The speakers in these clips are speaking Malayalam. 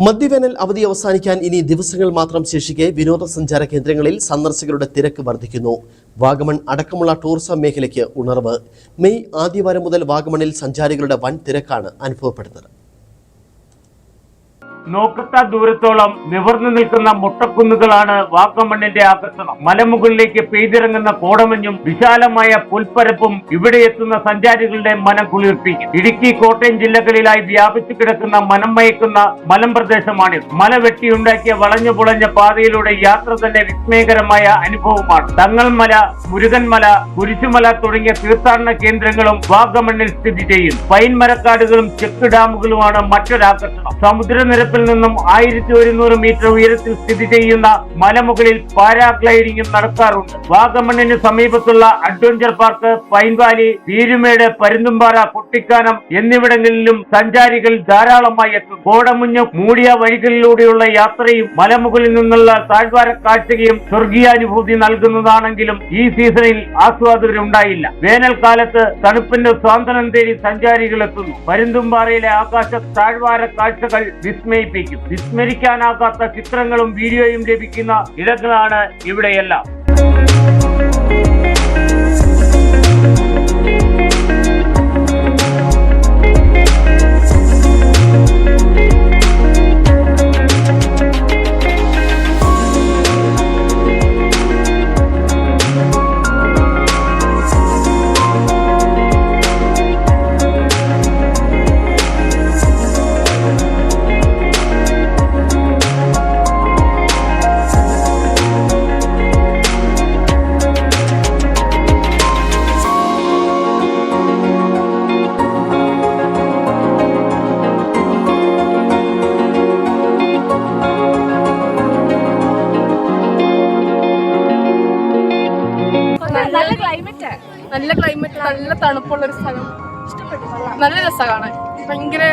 മധ്യവേനൽ അവധി അവസാനിക്കാൻ ഇനി ദിവസങ്ങൾ മാത്രം ശേഷിക്കെ വിനോദസഞ്ചാര കേന്ദ്രങ്ങളിൽ സന്ദർശകരുടെ തിരക്ക് വർദ്ധിക്കുന്നു. വാഗമൺ അടക്കമുള്ള ടൂറിസം മേഖലയ്ക്ക് ഉണർവ്. മെയ് ആദ്യവാരം മുതൽ വാഗമണിൽ സഞ്ചാരികളുടെ വൻ തിരക്കാണ് അനുഭവപ്പെടുന്നത്. നോക്കത്ത ദൂരത്തോളം നിവർന്നു നിൽക്കുന്ന മുട്ടക്കുന്നുകളാണ് വാഗമണ്ണിന്റെ ആകർഷണം. മലമുകളിലേക്ക് പെയ്തിറങ്ങുന്ന കോടമഞ്ഞും വിശാലമായ പുൽപ്പരപ്പും ഇവിടെ എത്തുന്ന സഞ്ചാരികളുടെ മനം കുളിർപ്പിക്കും. ഇടുക്കി, കോട്ടയം ജില്ലകളിലായി വ്യാപിച്ചു കിടക്കുന്ന മനം മയക്കുന്ന മലമ്പ്രദേശമാണിത്. മല വെട്ടിയുണ്ടാക്കിയ വളഞ്ഞു പുളഞ്ഞ പാതയിലൂടെ യാത്ര തന്നെ വിസ്മയകരമായ അനുഭവമാണ്. തങ്ങൾമല, മുരുകൻമല, കുരിശുമല തുടങ്ങിയ തീർത്ഥാടന കേന്ദ്രങ്ങളും വാഗമണ്ണിൽ സ്ഥിതി ചെയ്യുന്നു. പൈൻ മരക്കാടുകളും ചെക്ക് ഡാമുകളുമാണ് മറ്റൊരാകർഷണം. സമുദ്രനിരപ്പിൽ നിന്നും 1100 മീറ്റർ ഉയരത്തിൽ സ്ഥിതി ചെയ്യുന്ന മലമുകളിൽ പാരാഗ്ലൈഡിംഗും നടക്കാറുണ്ട്. വാഗമണ്ണിന് സമീപത്തുള്ള adventure park, pine valley, Peermade, Parunthumpara, Kuttikkanam എന്നിവിടങ്ങളിലും സഞ്ചാരികൾ ധാരാളമായി എത്തും. കോടമഞ്ഞ് മൂടിയ വഴികളിലൂടെയുള്ള യാത്രയും മലമുകളിൽ നിന്നുള്ള താഴ്വാര കാഴ്ചയും സ്വർഗീയാനുഭൂതി നൽകുന്നതാണെങ്കിലും ഈ സീസണിൽ ആസ്വാദകരുണ്ടായില്ല. വേനൽക്കാലത്ത് തണുപ്പിന്റെ സ്വാതന്ത്ര്യം തേടി സഞ്ചാരികൾ എത്തുന്നു. പരുന്തുംപാറയിലെ ആകാശ താഴ്വാര കാഴ്ചകൾ വിസ്മരിക്കാനാകാത്ത ചിത്രങ്ങളും വീഡിയോയും ലഭിക്കുന്ന ഇടങ്ങളാണ് ഇവിടെയെല്ലാം. നല്ല ക്ലൈമറ്റ്, നല്ല തണുപ്പുള്ളൊരു സ്ഥലം. ഇഷ്ടപ്പെട്ടു. നല്ല രസം കാണാൻ. ഭയങ്കര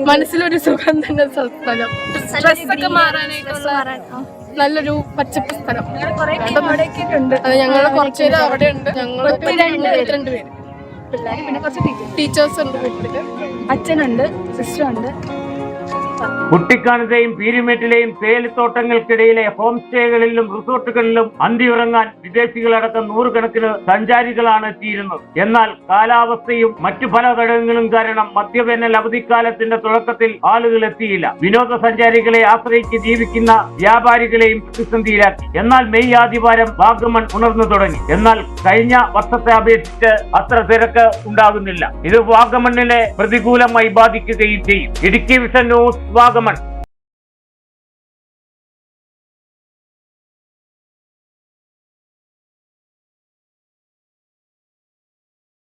മനസ്സിലൊരു സുഖം തന്നെ സ്ഥലം. സ്ട്രെസ്സൊക്കെ മാറാനായിട്ടുള്ള നല്ലൊരു പച്ചപ്പ് സ്ഥലം. ഞങ്ങള് കുറച്ചുപേര് അവിടെ ഉണ്ട്. ഞങ്ങള് 2 പേര് പിള്ളേർ, പിന്നെ കുറച്ച് ടീച്ചേഴ്സ് ഉണ്ട്. വീട്ടില് അച്ഛനുണ്ട്, സിസ്റ്ററുണ്ട്. കുട്ടിക്കാനത്തെയും പീരുമേട്ടിലെയും തേയിലത്തോട്ടങ്ങൾക്കിടയിലെ ഹോം സ്റ്റേകളിലും റിസോർട്ടുകളിലും അന്തിയുറങ്ങാൻ വിദേശികളടക്കം നൂറുകണക്കിന് സഞ്ചാരികളാണ് എത്തിയിരുന്നത്. എന്നാൽ കാലാവസ്ഥയും മറ്റു പല ഘടകങ്ങളും കാരണം മധ്യവേനൽ അവധിക്കാലത്തിന്റെ തുടക്കത്തിൽ ആളുകൾ എത്തിയില്ല. വിനോദസഞ്ചാരികളെ ആശ്രയിച്ച് ജീവിക്കുന്ന വ്യാപാരികളെയും പ്രതിസന്ധിയിലാക്കി. എന്നാൽ മെയ് ആദ്യവാരം വാഗമൺ ഉണർന്നു തുടങ്ങി. എന്നാൽ കഴിഞ്ഞ വർഷത്തെ അപേക്ഷിച്ച് അത്ര തിരക്ക് ഉണ്ടാകുന്നില്ല. ഇത് വാഗമണ്ണിനെ പ്രതികൂലമായി ബാധിക്കുകയും ചെയ്യും. Idukki vision news, Vagamon.